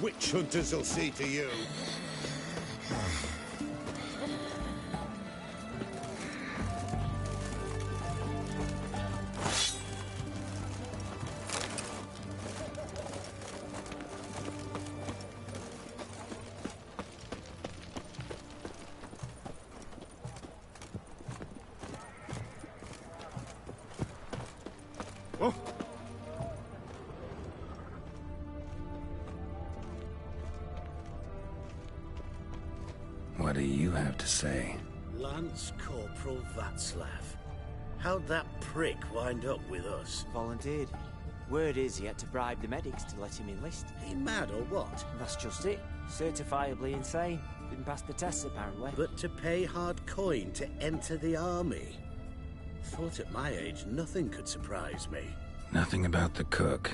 witch hunters will see to you. What do you have to say? Lance Corporal Václav. How'd that prick wind up with us? Volunteered. Word is he had to bribe the medics to let him enlist. He mad or what? That's just it. Certifiably insane. Didn't pass the tests, apparently. But to pay hard coin to enter the army? Thought at my age nothing could surprise me. Nothing about the cook.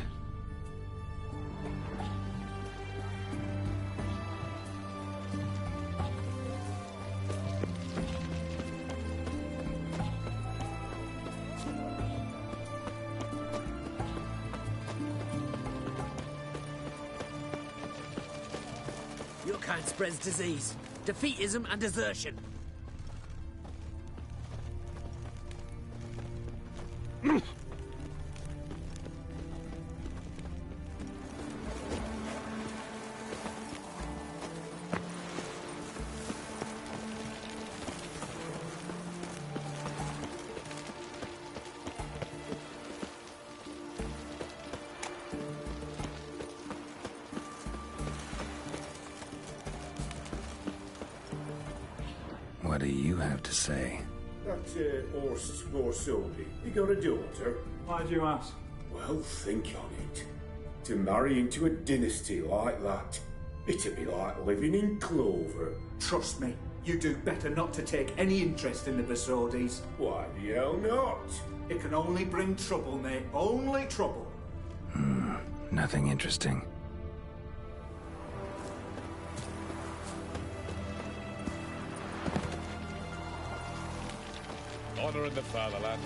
Your kind spreads disease, defeatism and desertion. What do you have to say? That horse for Sylvie, he got a daughter? Why do you ask? Well, think on it. To marry into a dynasty like that, it'd be like living in clover. Trust me, you do better not to take any interest in the Besodis. Why the hell not? It can only bring trouble, mate. Only trouble. Nothing interesting. Honor in the fatherland.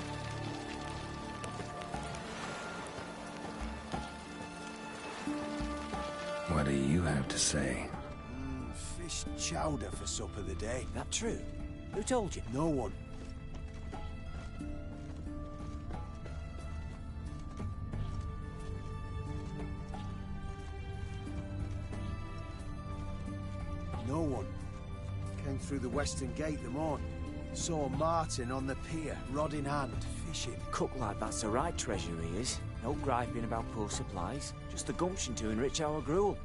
What do you have to say? Fish chowder for supper the day. That true? Who told you? No one. No one. Came through the western gate the morn. Saw Martin on the pier, rod in hand, fishing. Cook like that's the right treasure he is. No griping about poor supplies. Just the gumption to enrich our gruel.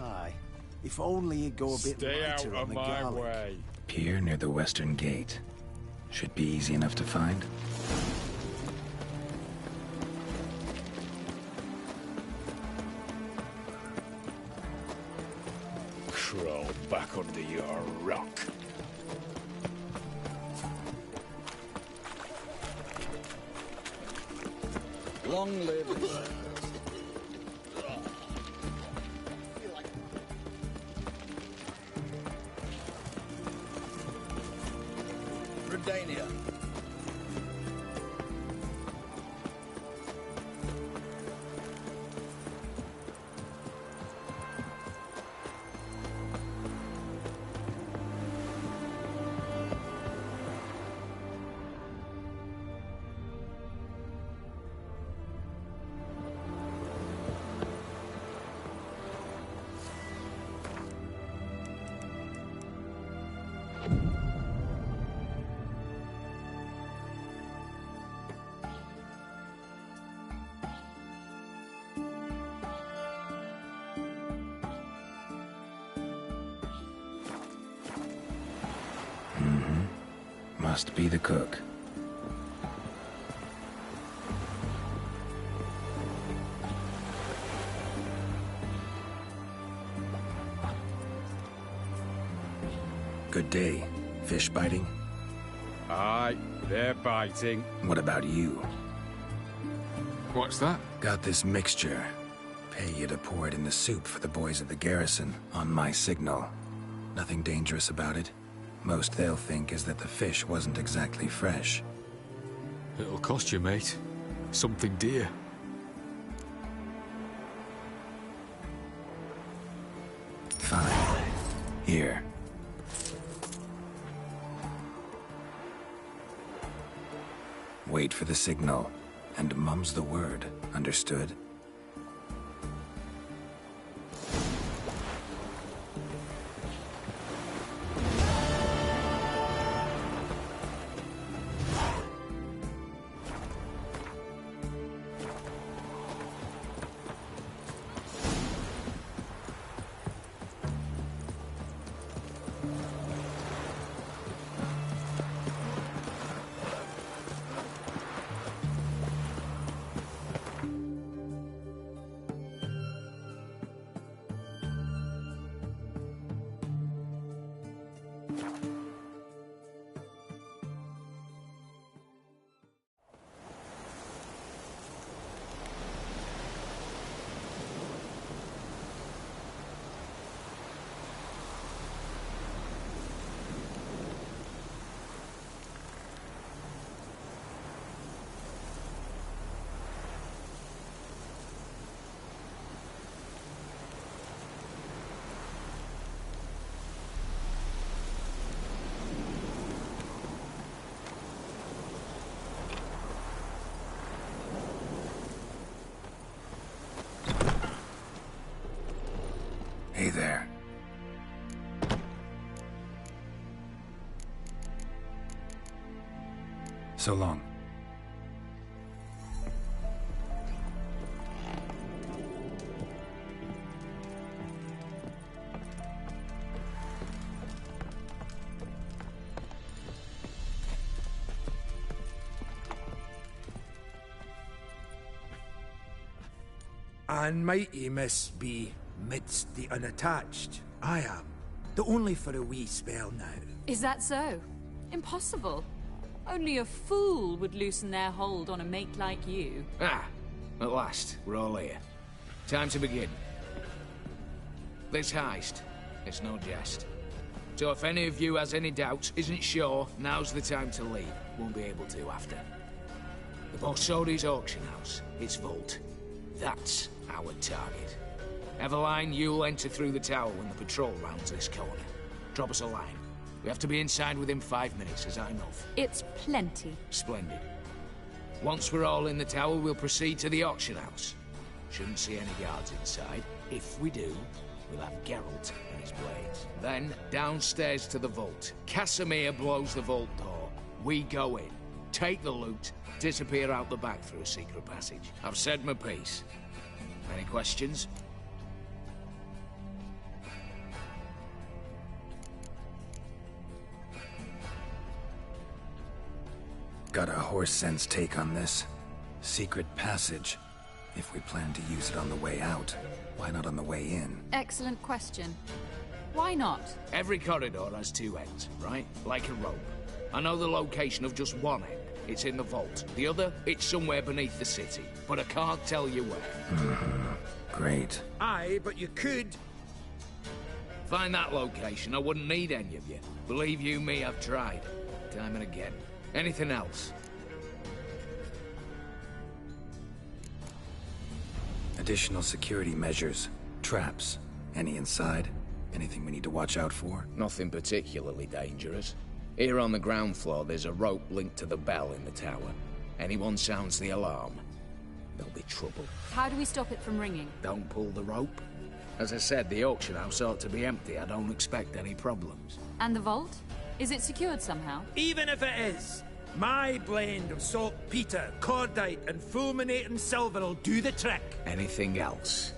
Aye. If only he'd go a bit Stay out lighter on of the my garlic. way. Pier near the western gate. Should be easy enough to find. Crawl back under your rock. Long live... Redania. Must be the cook. Good day. Fish biting? Aye, they're biting. What about you? What's that? Got this mixture. Pay you to pour it in the soup for the boys of the garrison, on my signal. Nothing dangerous about it. Most they'll think is that the fish wasn't exactly fresh. It'll cost you, mate. Something dear. Here. Wait for the signal, and mum's the word. Understood? Hey there. So long. And mighty must be midst the unattached. I am. Though only for a wee spell now. Is that so? Impossible. Only a fool would loosen their hold on a mate like you. Ah, at last, we're all here. Time to begin. This heist, it's no jest. So if any of you has any doubts, isn't sure, now's the time to leave. Won't be able to after. The Borsodi's auction house, its vault. That's our target. Eveline, you'll enter through the tower when the patrol rounds this corner. Drop us a line. We have to be inside within 5 minutes, as I know. It's plenty. Splendid. Once we're all in the tower, we'll proceed to the auction house. Shouldn't see any guards inside. If we do, we'll have Geralt and his blades. Then, downstairs to the vault. Casimir blows the vault door. We go in, take the loot, disappear out the back through a secret passage. I've said my piece. Any questions? Got a horse sense take on this. Secret passage. If we plan to use it on the way out, why not on the way in? Excellent question. Why not? Every corridor has two ends, right? Like a rope. I know the location of just one end. It's in the vault. The other, it's somewhere beneath the city. But I can't tell you where. Great. Aye, but you could. Find that location, I wouldn't need any of you. Believe you me, I've tried. Time and again. Anything else? Additional security measures. Traps. Any inside? Anything we need to watch out for? Nothing particularly dangerous. Here on the ground floor, there's a rope linked to the bell in the tower. Anyone sounds the alarm, there'll be trouble. How do we stop it from ringing? Don't pull the rope. As I said, the auction house ought to be empty. I don't expect any problems. And the vault? Is it secured somehow? Even if it is, my blend of saltpeter, cordite, and fulminating silver will do the trick. Anything else?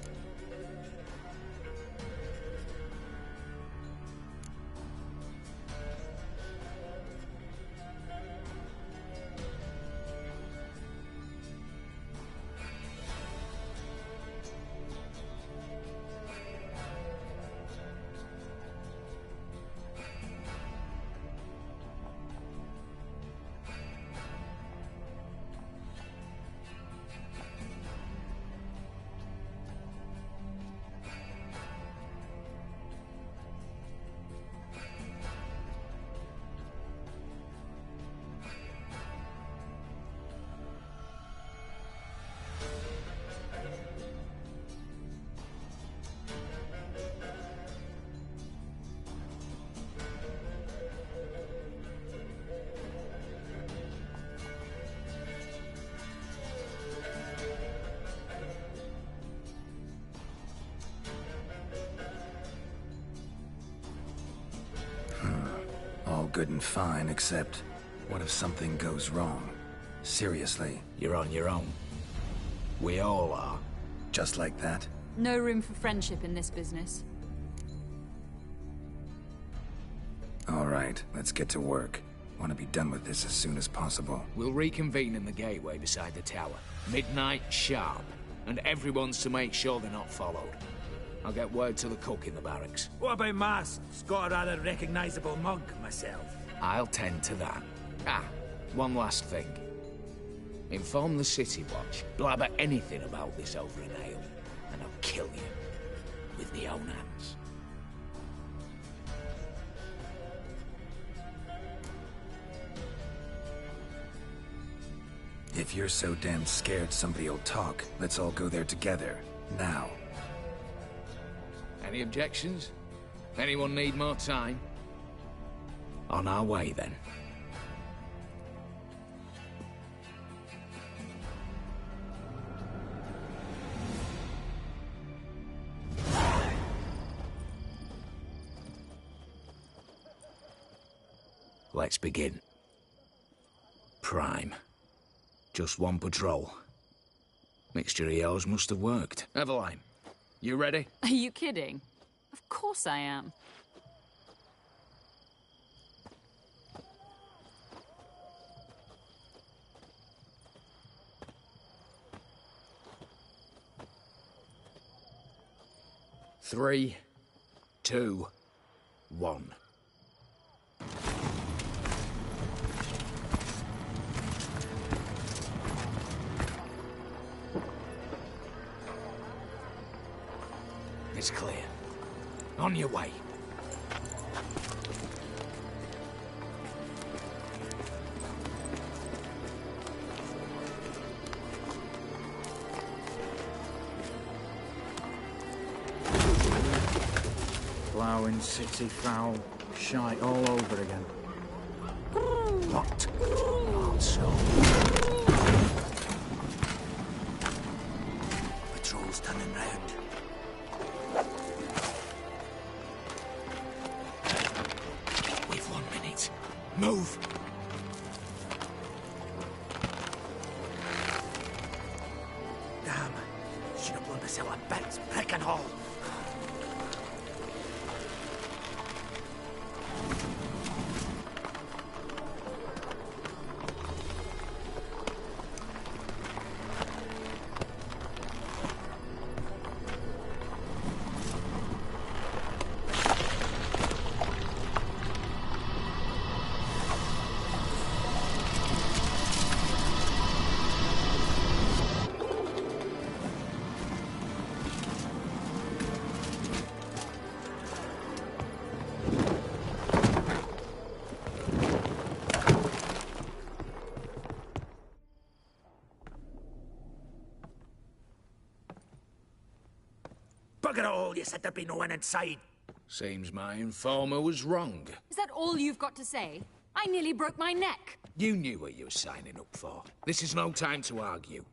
good and fine, except what if something goes wrong? Seriously. You're on your own. We all are. Just like that? No room for friendship in this business. All right, let's get to work. Want to be done with this as soon as possible. We'll reconvene in the gateway beside the tower. Midnight sharp. And everyone's to make sure they're not followed. I'll get word to the cook in the barracks. What about masks? Got a rather recognizable mug myself. I'll tend to that. Ah, one last thing. Inform the City Watch. Blabber anything about this over an ale, and I'll kill you. With my own hands. If you're so damn scared somebody'll talk, let's all go there together. Now. Any objections? Anyone need more time? On our way, then. Let's begin. Prime. Just one patrol. Mixture of yours must have worked. Eveline, you ready? Are you kidding? Of course I am. Three, two, one. It's clear. On your way. Ploughing city foul. Shite all over again. What? Not so. Patrol's turning round. Move! Damn. Should have blown myself a bit. Brick and all. Bugger all, you said there'd be no one inside. Seems my informer was wrong. Is that all you've got to say? I nearly broke my neck. You knew what you were signing up for. This is no time to argue.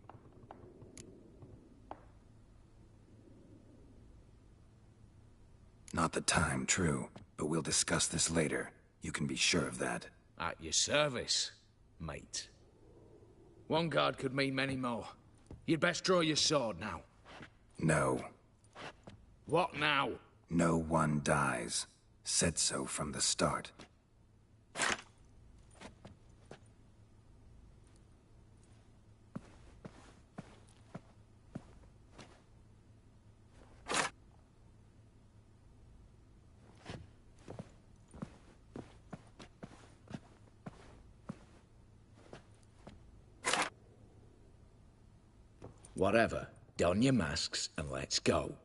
Not the time, true. But we'll discuss this later. You can be sure of that. At your service, mate. One guard could mean many more. You'd best draw your sword now. No. What now? No one dies. Said so from the start. Whatever. Don your masks and let's go.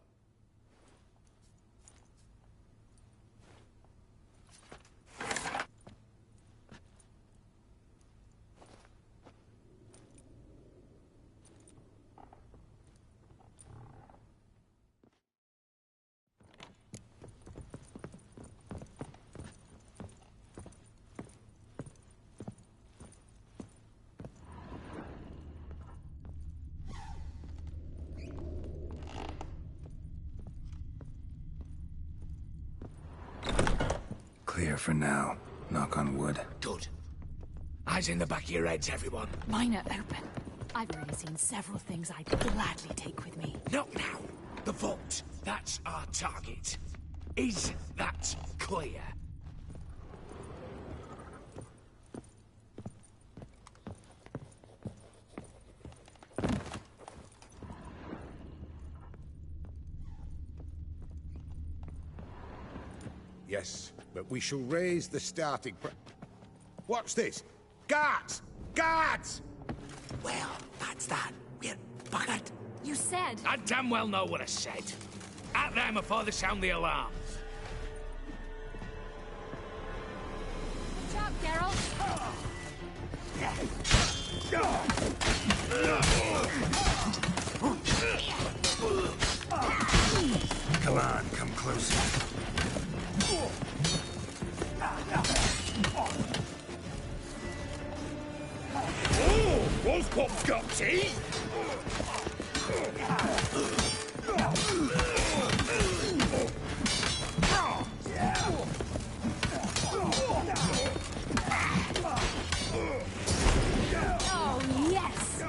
Clear for now. Knock on wood. Good. Eyes in the back of your heads, everyone. Mine are open. I've already seen several things I'd gladly take with me. Not now. The vault. That's our target. Is that clear? Yes, but we shall raise the starting What's this? Guards! Guards! Well, that's that. We're buggered. You said... I damn well know what I said. At them before they sound the alarm. Watch out, Geralt! Come on, come closer. Oh, Wolfpop's got teeth! Oh, yes!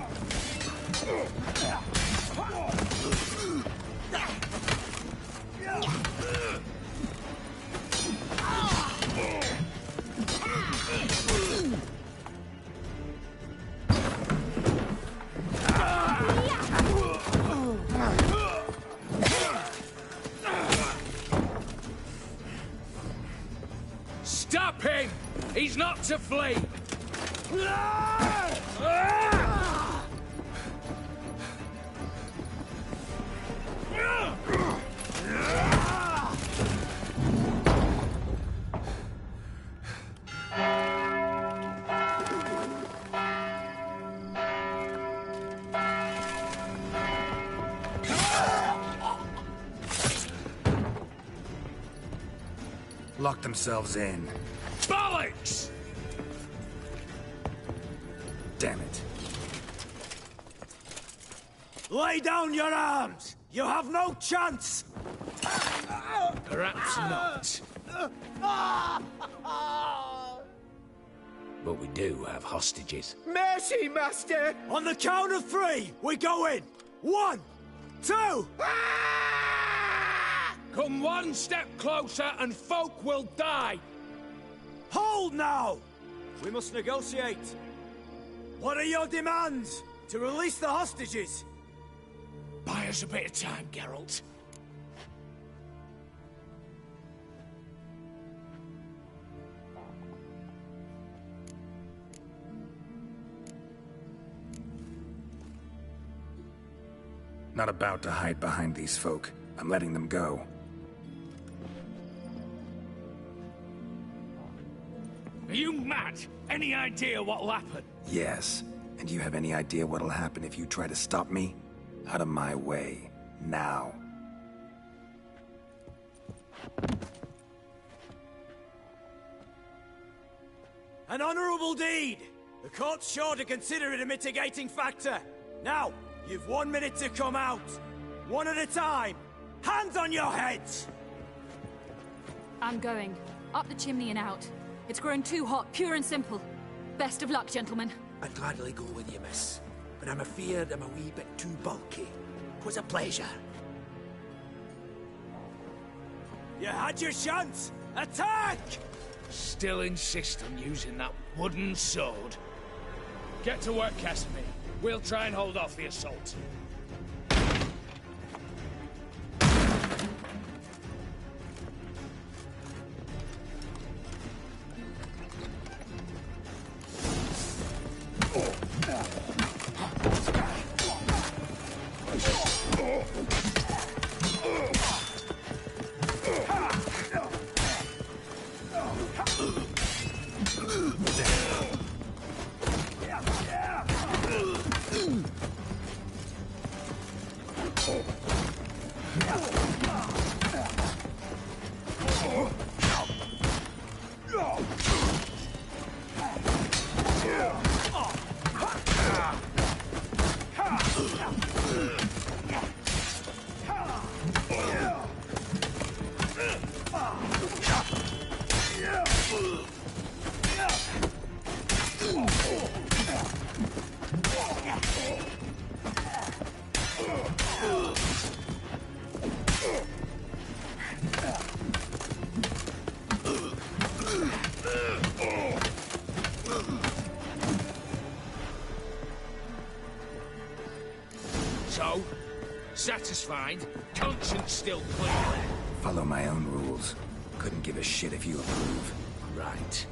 Stop him! He's not to flee! Lock themselves in. Bollocks! Damn it. Lay down your arms! You have no chance! Perhaps not. But we do have hostages. Mercy, Master! On the count of three, we go in! 1, 2... Come one step closer and folk will die! Hold now! We must negotiate. What are your demands? To release the hostages? Buy us a bit of time, Geralt. Not about to hide behind these folk. I'm letting them go. Are you mad? Any idea what'll happen? Yes. And do you have any idea what'll happen if you try to stop me? Out of my way. Now. An honorable deed! The court's sure to consider it a mitigating factor. Now, you've 1 minute to come out. One at a time. Hands on your heads! I'm going. Up the chimney and out. It's grown too hot, pure and simple. Best of luck, gentlemen. I'd gladly go with you, miss. But I'm afeard I'm a wee bit too bulky. 'Twas a pleasure. You had your chance! Attack! Still insist on using that wooden sword? Get to work, Casimir. We'll try and hold off the assault. satisfied? Conscience still clear? Follow my own rules. Couldn't give a shit if you approve. Right.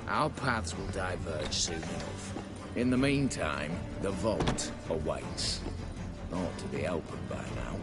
Our paths will diverge soon enough. In the meantime, the vault awaits. Ought to be open by now.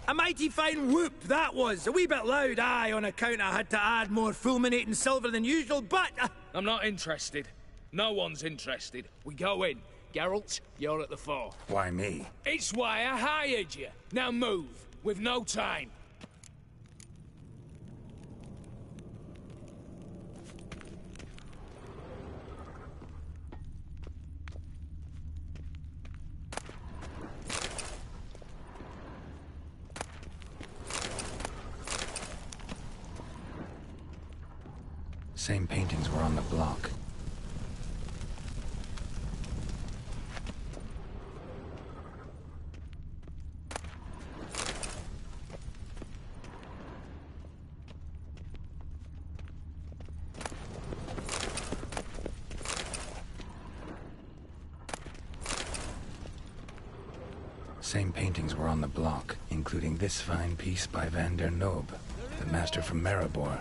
A mighty fine whoop that was. A wee bit loud, aye, on account I had to add more fulminating silver than usual, but... I'm not interested. No one's interested. We go in. Geralt, you're at the fore. Why me? It's why I hired you. Now move. We've no time. Same paintings were on the block. Same paintings were on the block, including this fine piece by Van der Nobe, the master from Maribor.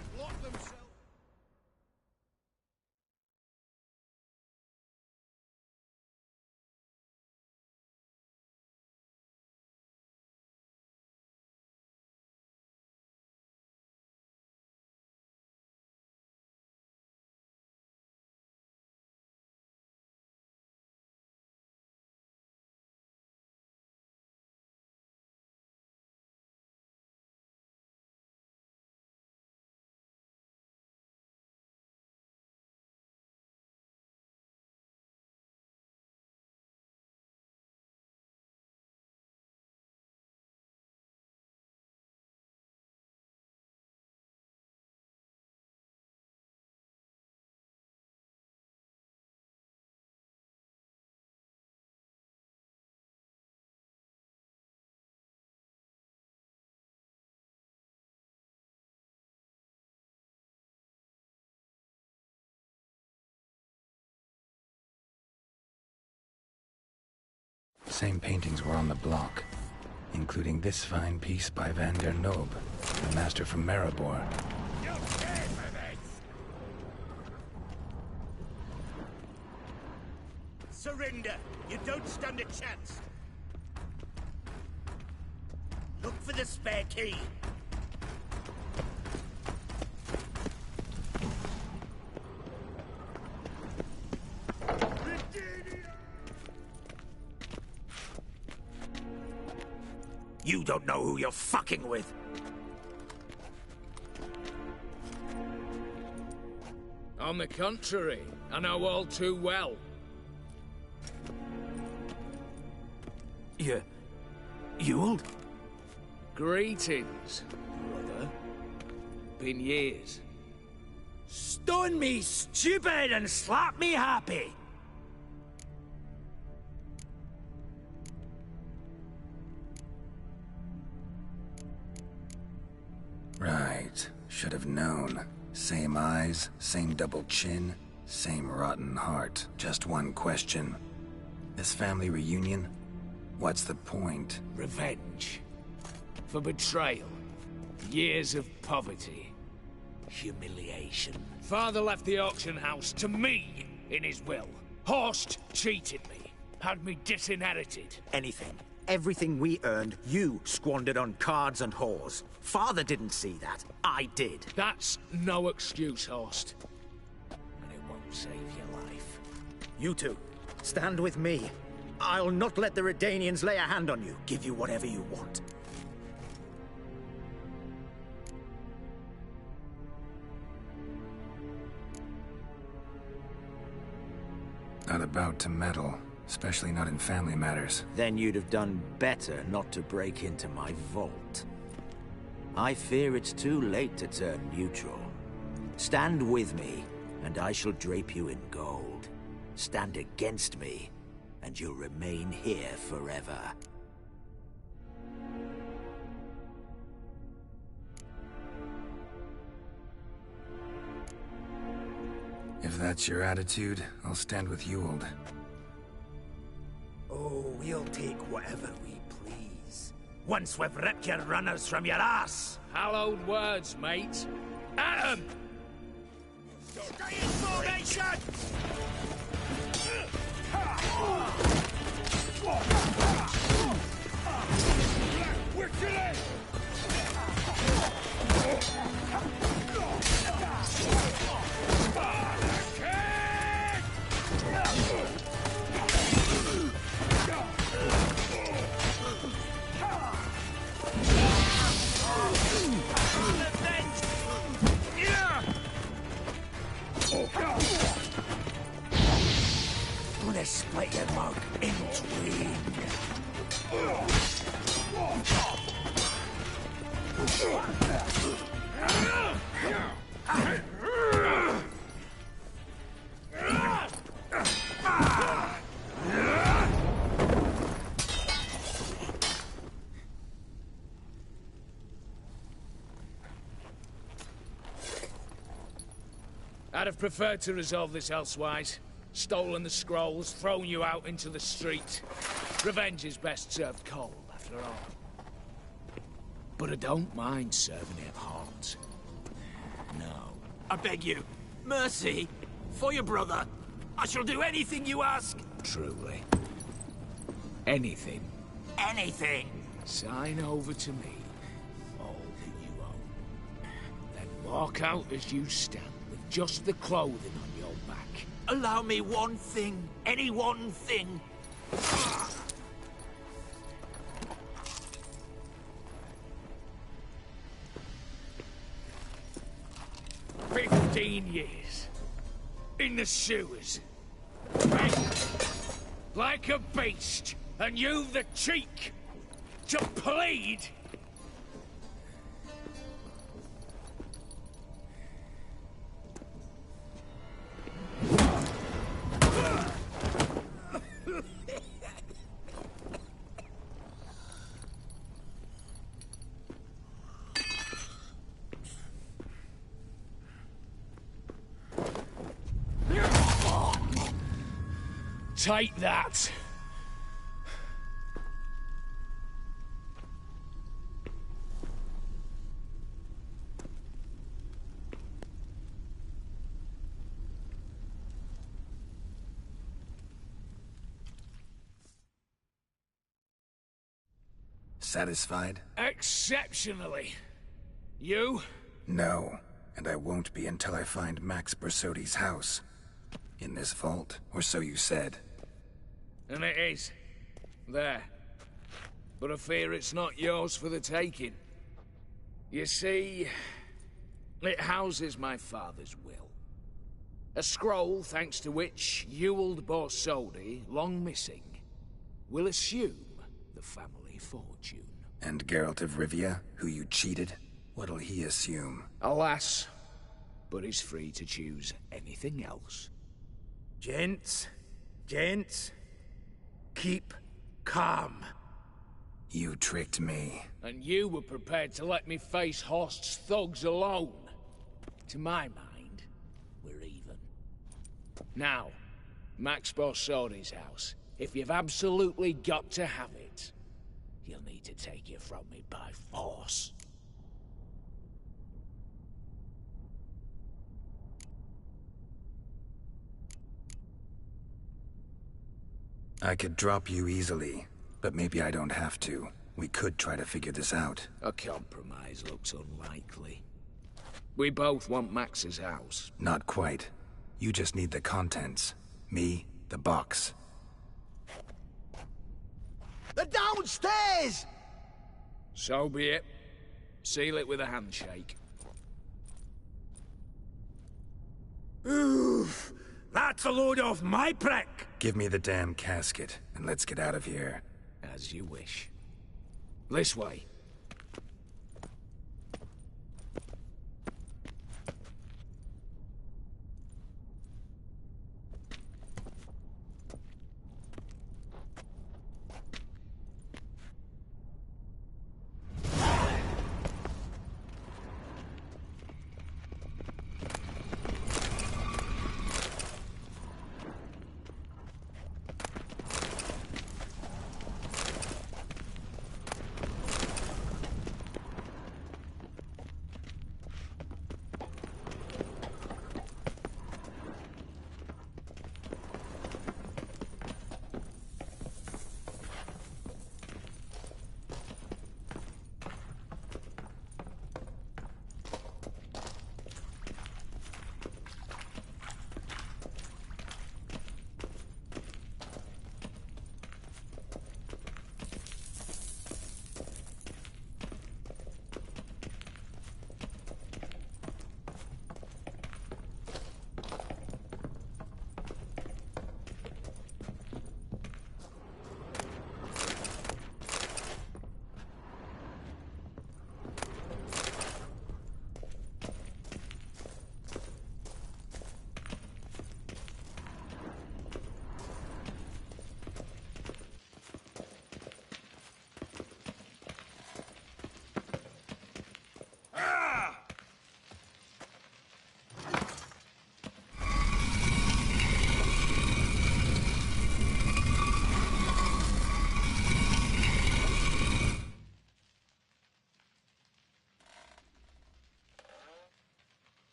Same paintings were on the block, including this fine piece by Van der Nobe, the master from Maribor. Surrender! You don't stand a chance! Look for the spare key! You don't know who you're fucking with! On the contrary, I know all too well. You old? Greetings, brother. Been years. Stone me stupid and slap me happy! Right. Should have known. Same eyes, same double chin, same rotten heart. Just one question. This family reunion? What's the point? Revenge. For betrayal. Years of poverty. Humiliation. Father left the auction house to me in his will. Horst cheated me. Had me disinherited. Anything. Everything we earned, you squandered on cards and whores. Father didn't see that. I did. That's no excuse, Horst. And it won't save your life. You two, stand with me. I'll not let the Redanians lay a hand on you. Give you whatever you want. Not about to meddle. Especially not in family matters. Then you'd have done better not to break into my vault. I fear it's too late to turn neutral. Stand with me, and I shall drape you in gold. Stand against me, and you'll remain here forever. If that's your attitude, I'll stand with Ewald. Oh, we'll take whatever we please. Once we've ripped your runners from your ass! Hallowed words, mate. At 'em! Stay in formation! Gonna split your mug in twain. I'd have preferred to resolve this elsewise. Stolen the scrolls, thrown you out into the street. Revenge is best served cold, after all. But I don't mind serving it hot. No. I beg you, mercy, for your brother. I shall do anything you ask. Truly. Anything. Anything. Sign over to me all that you own. Then walk out as you stand, with just the clothing on your back. Allow me one thing. Any one thing. 15 years. In the sewers. Begged. Like a beast. And you've the cheek to plead. Take that. Satisfied? Exceptionally. You? No, and I won't be until I find Max Bersodi's house. In this vault, or so you said. And it is. There. But I fear it's not yours for the taking. You see, it houses my father's will. A scroll thanks to which Ewald Bersodi, long missing, will assume the family fortune. And Geralt of Rivia, who you cheated? What'll he assume? Alas, but he's free to choose anything else. Gents, keep calm. You tricked me. And you were prepared to let me face Host's thugs alone. To my mind, we're even. Now, Max Bersodi's house. If you've absolutely got to have it, you'll need to take it from me by force. I could drop you easily, but maybe I don't have to. We could try to figure this out. A compromise looks unlikely. We both want Max's house. Not quite. You just need the contents. Me, the box. They're downstairs! So be it. Seal it with a handshake. Oof! That's a load off my prick! Give me the damn casket, and let's get out of here. As you wish. This way.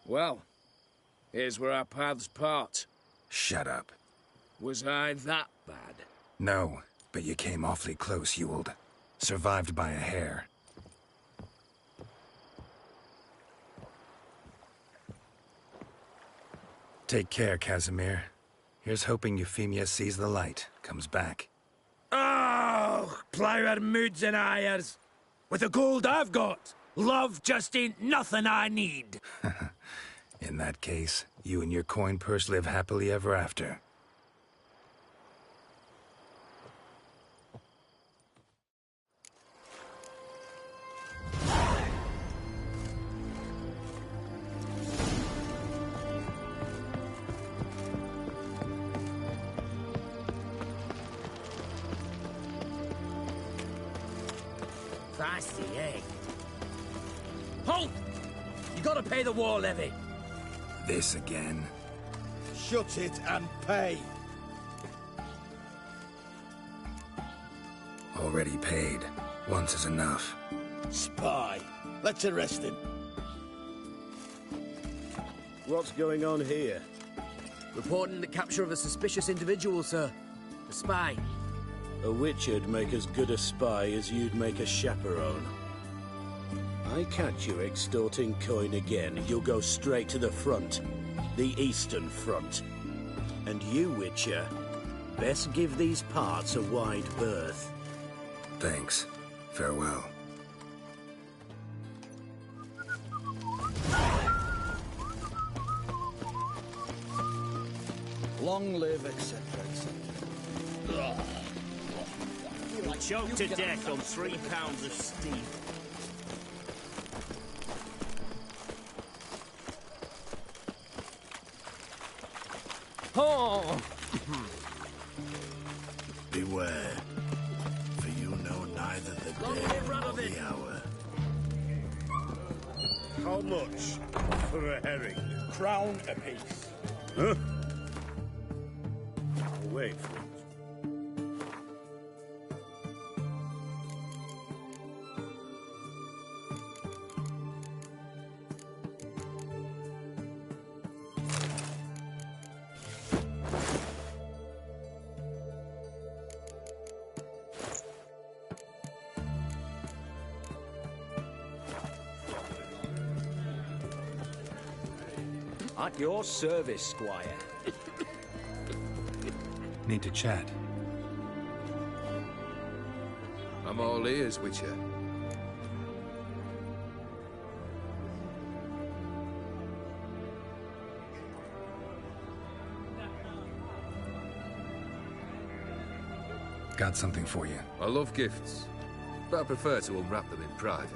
Well, here's where our paths part. Shut up. Was I that bad? No, but you came awfully close, Ewald. Survived by a hair. Take care, Casimir. Here's hoping Euphemia sees the light, comes back. Oh, plougher moods and ires. With the gold I've got, love just ain't nothing I need. In that case, you and your coin purse live happily ever after. Fancy, eh? Halt! You gotta pay the war levy. This again? Shut it and pay. Already paid. Once is enough. Spy. Let's arrest him. What's going on here? Reporting the capture of a suspicious individual, sir. A spy. A witcher'd make as good a spy as you'd make a chaperone. I catch you extorting coin again, you'll go straight to the front. The Eastern Front. And you, Witcher, best give these parts a wide berth. Thanks. Farewell. Long live, etc., etc. Choked to death on 3 pounds of steel. Oh! Beware, for you know neither the day nor the hour. How much for a herring? Crown apiece. Huh? Wait for it. At your service, Squire. Need to chat. I'm all ears, Witcher. Got something for you. I love gifts, but I prefer to unwrap them in private.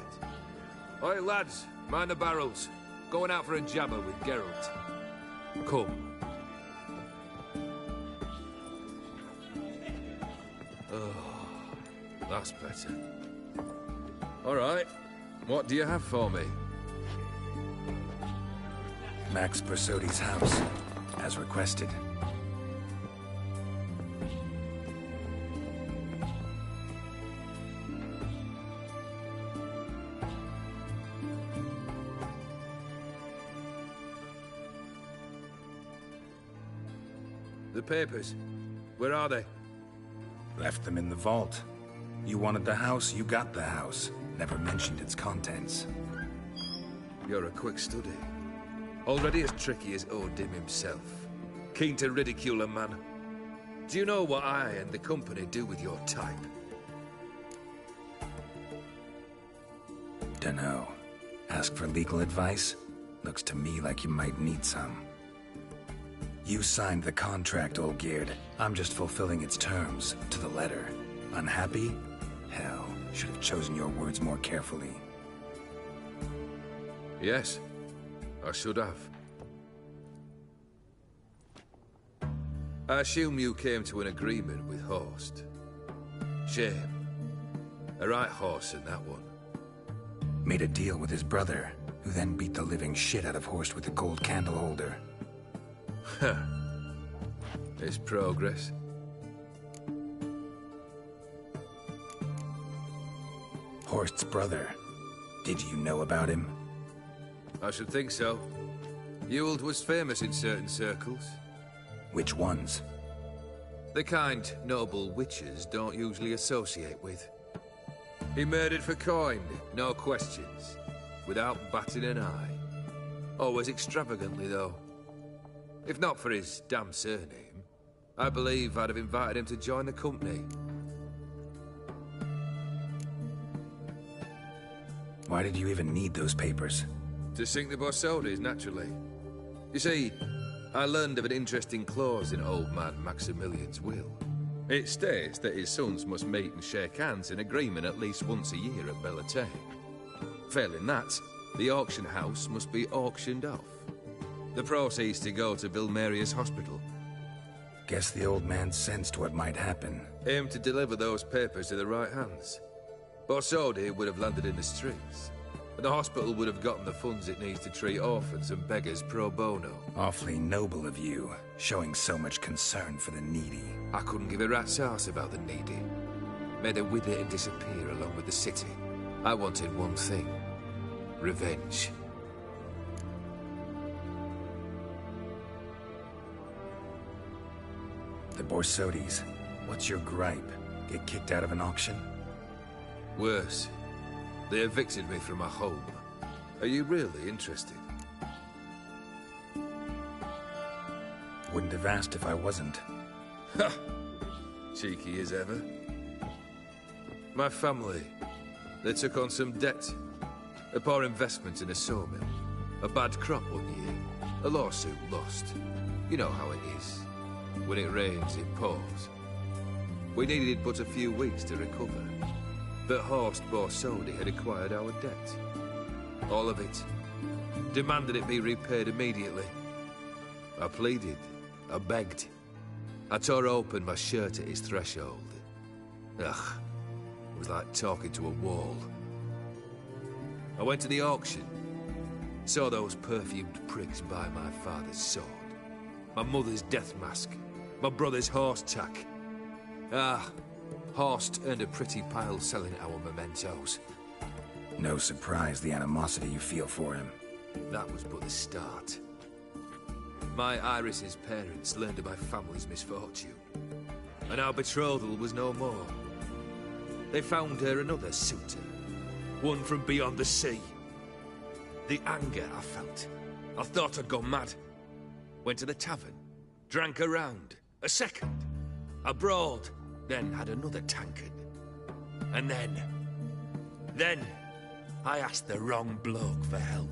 Oi, lads, mind the barrels. Going out for a jabber with Geralt. Come. Oh, that's better. All right, what do you have for me? Max Bersodi's house, as requested. The papers, where are they? Left them in the vault. You wanted the house, you got the house. Never mentioned its contents. You're a quick study. Already as tricky as Odin himself. Keen to ridicule a man. Do you know what I and the company do with your type? Dunno. Ask for legal advice? Looks to me like you might need some. You signed the contract, Olgierd. I'm just fulfilling its terms, to the letter. Unhappy? Hell, should have chosen your words more carefully. Yes, I should have. I assume you came to an agreement with Horst. Shame. A right horse in that one. Made a deal with his brother, who then beat the living shit out of Horst with a gold candle holder. Huh. It's progress. Horst's brother. Did you know about him? I should think so. Ewald was famous in certain circles. Which ones? The kind noble witches don't usually associate with. He murdered for coin, no questions, without batting an eye. Always extravagantly, though. If not for his damn surname, I believe I'd have invited him to join the company. Why did you even need those papers? To sink the Borsodis, naturally. You see, I learned of an interesting clause in old man Maximilian's will. It states that his sons must meet and shake hands in agreement at least once a year at Bellatane. Failing that, the auction house must be auctioned off. The proceeds to go to Vilmeria's hospital. Guess the old man sensed what might happen. Aimed to deliver those papers to the right hands. Borsodi would have landed in the streets, and the hospital would have gotten the funds it needs to treat orphans and beggars pro bono. Awfully noble of you, showing so much concern for the needy. I couldn't give a rat's ass about the needy. Made her wither and disappear along with the city. I wanted one thing. Revenge. The Borsodis. What's your gripe? Get kicked out of an auction? Worse. They evicted me from my home. Are you really interested? Wouldn't have asked if I wasn't. Ha! Cheeky as ever. My family, they took on some debt. A poor investment in a sawmill. A bad crop one year. A lawsuit lost. You know how it is. When it rains, it pours. We needed but a few weeks to recover. But Horst Borsodi had acquired our debt. All of it. Demanded it be repaid immediately. I pleaded. I begged. I tore open my shirt at his threshold. Ugh. It was like talking to a wall. I went to the auction. Saw those perfumed prigs buy my father's sword. My mother's death mask. My brother's horse tack. Ah, Horst earned a pretty pile selling our mementos. No surprise the animosity you feel for him. That was but the start. My Iris's parents learned of my family's misfortune, and our betrothal was no more. They found her another suitor, one from beyond the sea. The anger I felt, I thought I'd gone mad. Went to the tavern, drank a round, a second, I brawled, then had another tankard. And then, I asked the wrong bloke for help.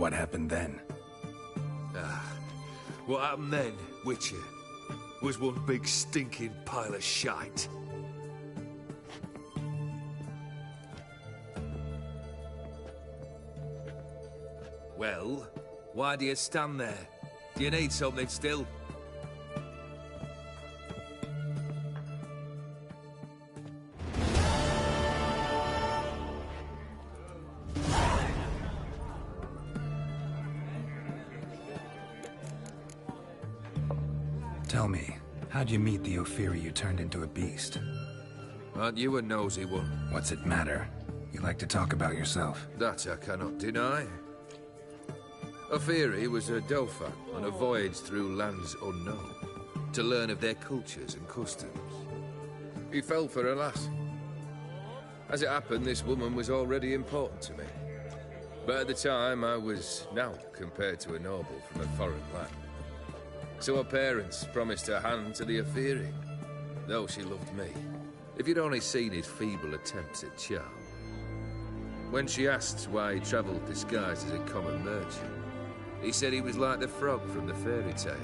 What happened then? What happened then, Witcher, was one big stinking pile of shite. Well, why do you stand there? Do you need something still? Tell me, how'd you meet the Ophiri you turned into a beast? Aren't you a nosy one? What's it matter? You like to talk about yourself. That I cannot deny. Ophiri was a Dauphin on a voyage through lands unknown, to learn of their cultures and customs. He fell for a lass. As it happened, this woman was already important to me. But at the time, I was naught compared to a noble from a foreign land. So her parents promised her hand to the Ophiri, though she loved me. If you'd only seen his feeble attempts at charm. When she asked why he travelled disguised as a common merchant, he said he was like the frog from the fairy tale.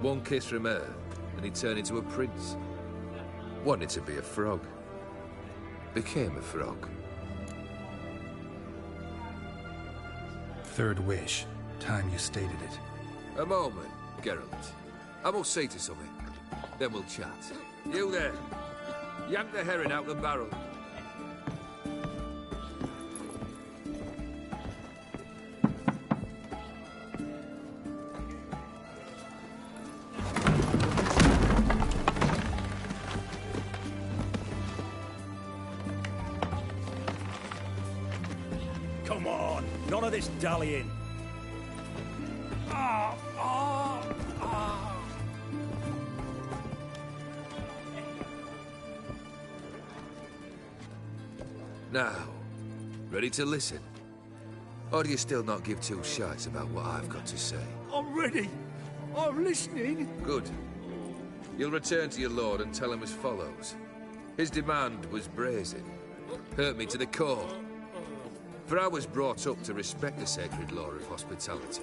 One kiss from her, and he turned into a prince. Wanted to be a frog. Became a frog. Third wish. Time you stated it. A moment, Geralt. I must see to something. Then we'll chat. You there. Yank the herring out the barrel. Come on, none of this dallying. Now, ready to listen? Or do you still not give two shites about what I've got to say? I'm ready. I'm listening. Good. You'll return to your lord and tell him as follows. His demand was brazen. Hurt me to the core. For I was brought up to respect the sacred law of hospitality.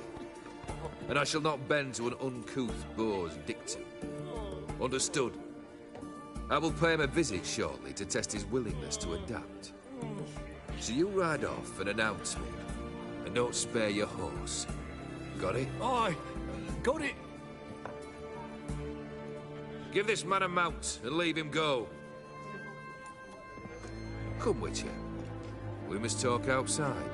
And I shall not bend to an uncouth boor's dictum. Understood? I will pay him a visit shortly to test his willingness to adapt. So you ride off and announce me, and don't spare your horse. Got it? Aye, got it. Give this man a mount and leave him go. Come, Witcher. We must talk outside.